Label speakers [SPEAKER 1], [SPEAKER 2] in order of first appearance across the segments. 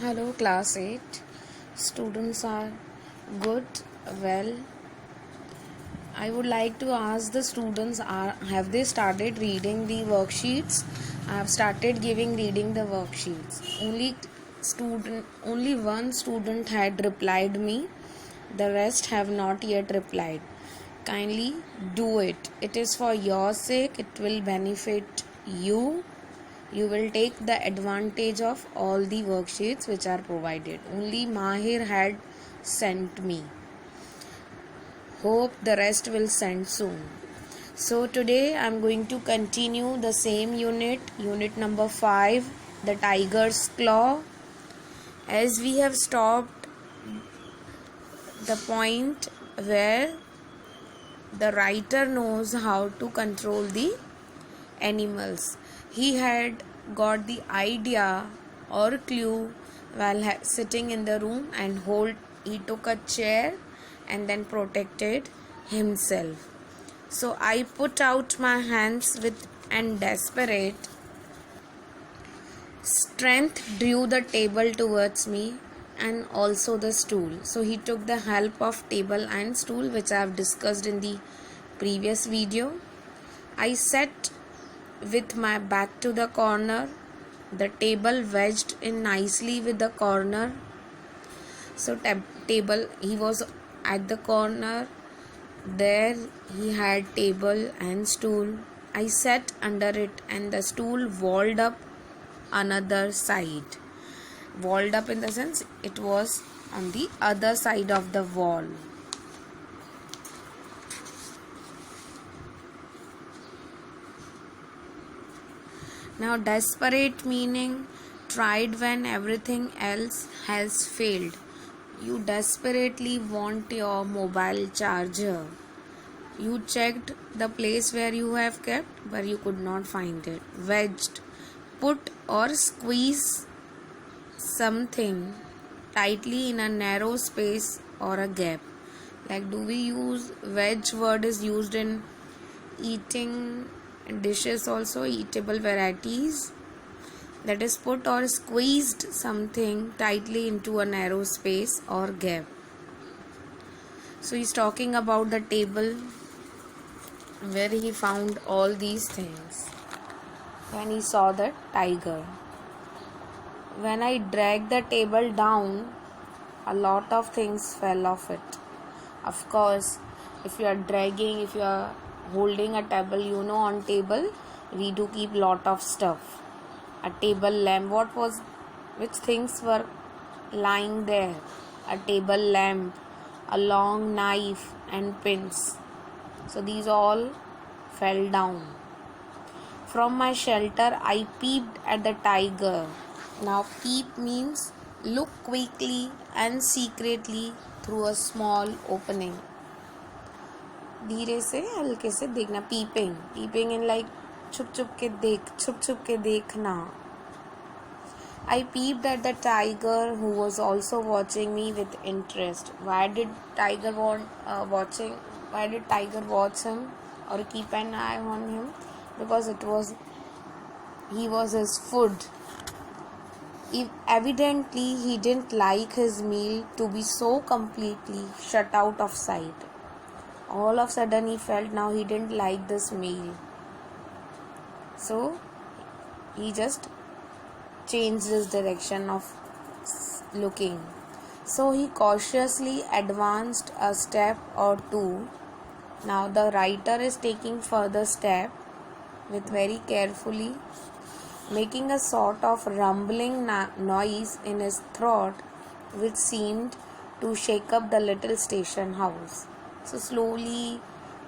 [SPEAKER 1] Hello, class 8. Students are good. Well, I would like to ask the students have they started reading the worksheets? I have started reading the worksheets. Only one student had replied me. The rest have not yet replied. Kindly do it. It is for your sake. It will benefit you. You will take the advantage of all the worksheets which are provided. Only Mahir had sent me. Hope the rest will send soon. So today I am going to continue the same unit number 5, the tiger's claw. As we have stopped the point where the writer knows how to control the animals. He had got the idea or clue while sitting in the room, and he took a chair and then protected himself. So I put out my hands with and desperate strength drew the table towards me and also the stool. So he took the help of table and stool, which I have discussed in the previous video. I sat with my back to the corner, the table wedged in nicely with the corner. So table, he was at the corner, there he had table and stool. I sat under it and the stool walled up another side. Walled up in the sense it was on the other side of the wall. Now, desperate meaning tried when everything else has failed. You desperately want your mobile charger. You checked the place where you have kept, but you could not find it. Wedged, put or squeeze something tightly in a narrow space or a gap. Like, do we use wedge word is used in eating dishes also, eatable varieties, that is put or squeezed something tightly into a narrow space or gap. So he's talking about the table where he found all these things when he saw the tiger. When I dragged the table down, a lot of things fell off it. Of course, if you are holding a table, on table we do keep lot of stuff. A table lamp, which things were lying there? A table lamp, a long knife and pins. So these all fell down. From my shelter I peeped at the tiger. Now peep means look quickly and secretly through a small opening. धीरे से हल्के से देखना. peeping in like छुप छुप के देखना. I peeped at the tiger, who was also watching me with interest. Why did tiger watch him or keep an eye on him? Because he was his food. Evidently he didn't like his meal to be so completely shut out of sight. All of a sudden he felt now he didn't like this meal. So he just changed his direction of looking. So he cautiously advanced a step or two. Now the writer is taking further step with very carefully, making a sort of rumbling noise in his throat, which seemed to shake up the little station house. So slowly,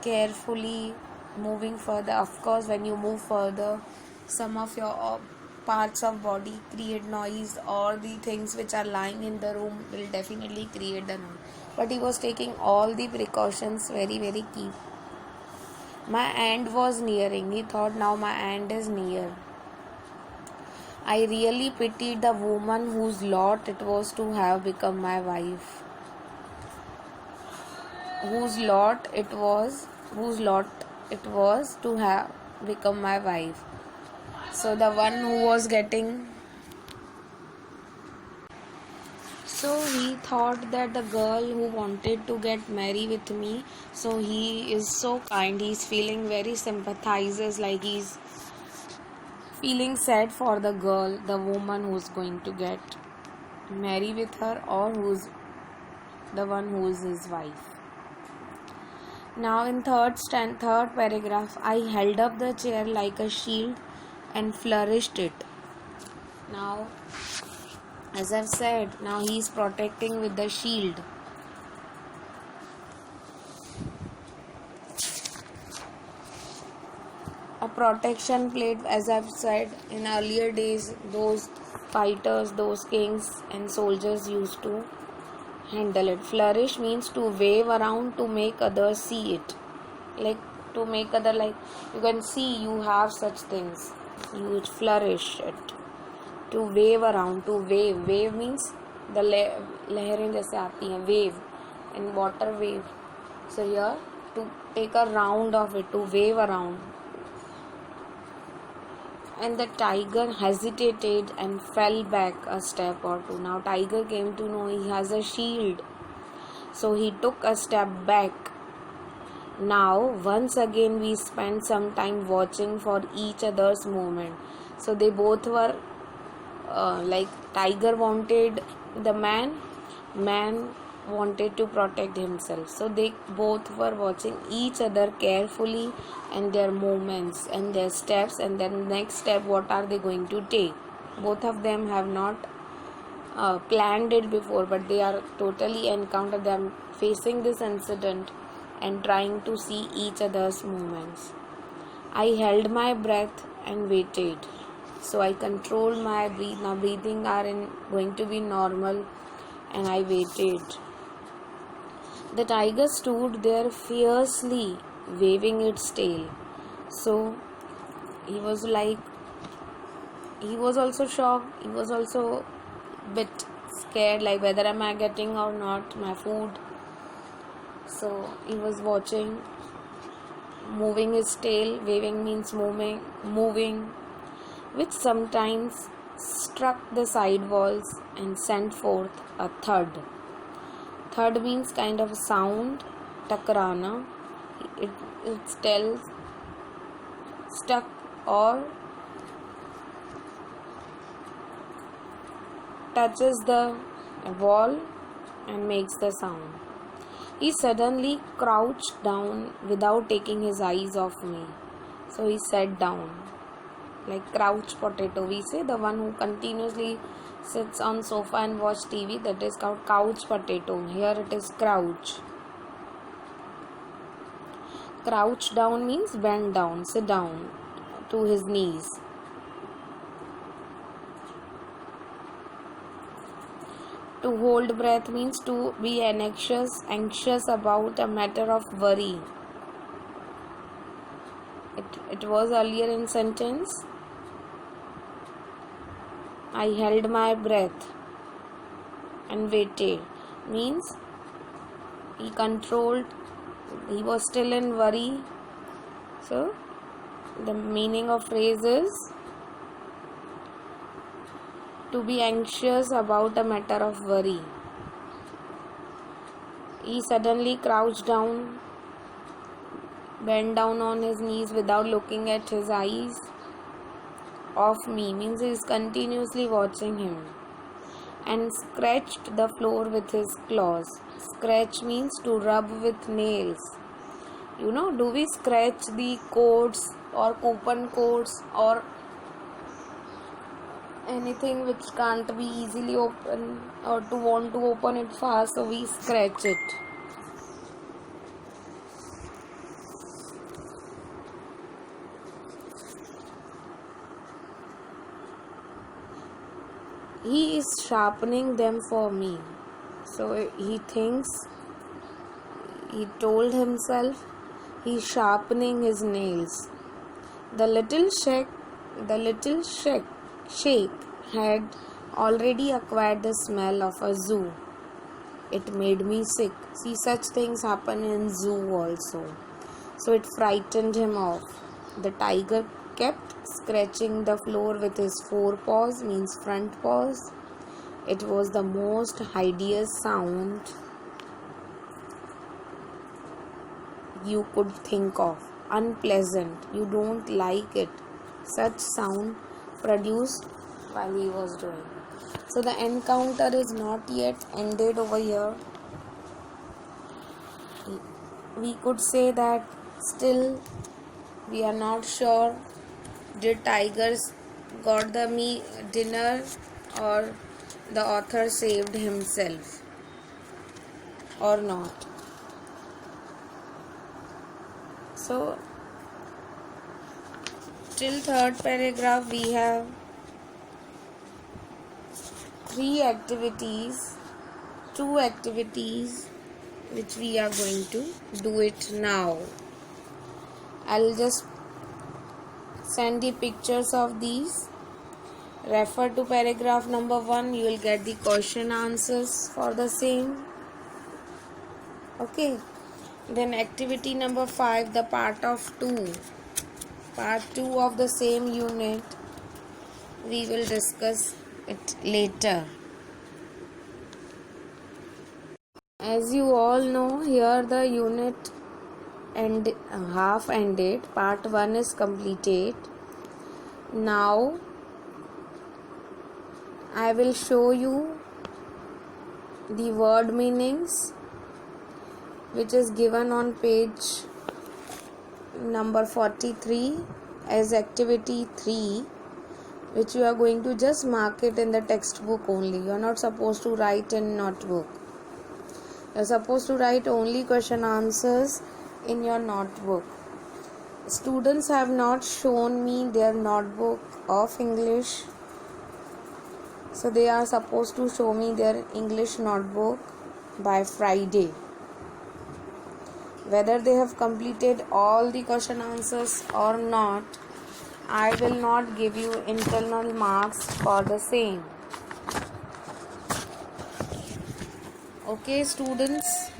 [SPEAKER 1] carefully moving further. Of course, when you move further, some of your parts of body create noise, or the things which are lying in the room will definitely create the noise. But he was taking all the precautions very, very key. My end was nearing. He thought, now my end is near. I really pitied the woman whose lot it was to have become my wife. Whose lot it was to have become my wife. So the one who was getting So he thought that the girl who wanted to get married with me, so he is so kind, he's feeling very sympathizes, like he's feeling sad for the girl, the woman who's going to get married with her, or who's the one who is his wife. Now in third paragraph, I held up the chair like a shield and flourished it. Now, as I've said, now he's protecting with the shield. A protection plate, as I've said, in earlier days, those fighters, those kings and soldiers used to handle it. Flourish means to wave around to make others see it. Like to make other, like you can see you have such things. You flourish it. To wave around, to wave. Wave means the लहरें जैसे आती हैं, wave in water, wave. So here to take a round of it, to wave around. And the tiger hesitated and fell back a step or two. Now tiger came to know he has a shield, so he took a step back. Now once again we spent some time watching for each other's movement. So they both were like tiger wanted the man wanted to protect himself, so they both were watching each other carefully and their movements and their steps, and then next step what are they going to take. Both of them have not planned it before, but they are totally encountered them facing this incident and trying to see each other's movements. I held my breath and waited. So I controlled my breath. Now breathing are going to be normal, and I waited. The tiger stood there fiercely waving its tail. So he was also shocked. He was also a bit scared, like whether am I getting or not my food. So he was watching, moving his tail. Waving means moving, which sometimes struck the side walls and sent forth a thud. Thud means kind of a sound, takrana. It tells stuck or touches the wall and makes the sound. He suddenly crouched down without taking his eyes off me. So he sat down. Like crouch potato, we say the one who continuously sits on sofa and watch TV, that is called couch potato. Here it is crouch. Crouch down means bend down, sit down to his knees. To hold breath means to be anxious about a matter of worry. It was earlier in sentence. I held my breath and waited means he was still in worry. So the meaning of phrase is to be anxious about a matter of worry. He suddenly crouched down, bent down on his knees without looking at his eyes of me, means he is continuously watching him, and scratched the floor with his claws. Scratch means to rub with nails. Do we scratch the codes or coupon codes or anything which can't be easily open, or to want to open it fast, so we scratch it. He is sharpening them for me. So he told himself, he's sharpening his nails. The little sheikh had already acquired the smell of a zoo. It made me sick. See, such things happen in zoo also. So it frightened him off. The tiger kept scratching the floor with his forepaws, means front paws, It was the most hideous sound you could think of. Unpleasant. You don't like it. Such sound produced while he was doing. So the encounter is not yet ended over here. We could say that still we are not sure, did tigers got the dinner or the author saved himself or not. So till third paragraph we have 2 activities which we are going to do it now. I'll just send the pictures of these. Refer to paragraph number 1. You will get the question answers for the same. Okay. Then activity number 5, the part of 2. Part 2 of the same unit. We will discuss it later. As you all know, here the unit half ended. Part 1 is completed. Now I will show you the word meanings which is given on page number 43 as activity 3, which you are going to just mark it in the textbook only. You are not supposed to write in notebook. You are supposed to write only question answers in your notebook. Students have not shown me their notebook of English, so they are supposed to show me their English notebook by Friday. Whether they have completed all the question answers or not, I will not give you internal marks for the same. Okay, students?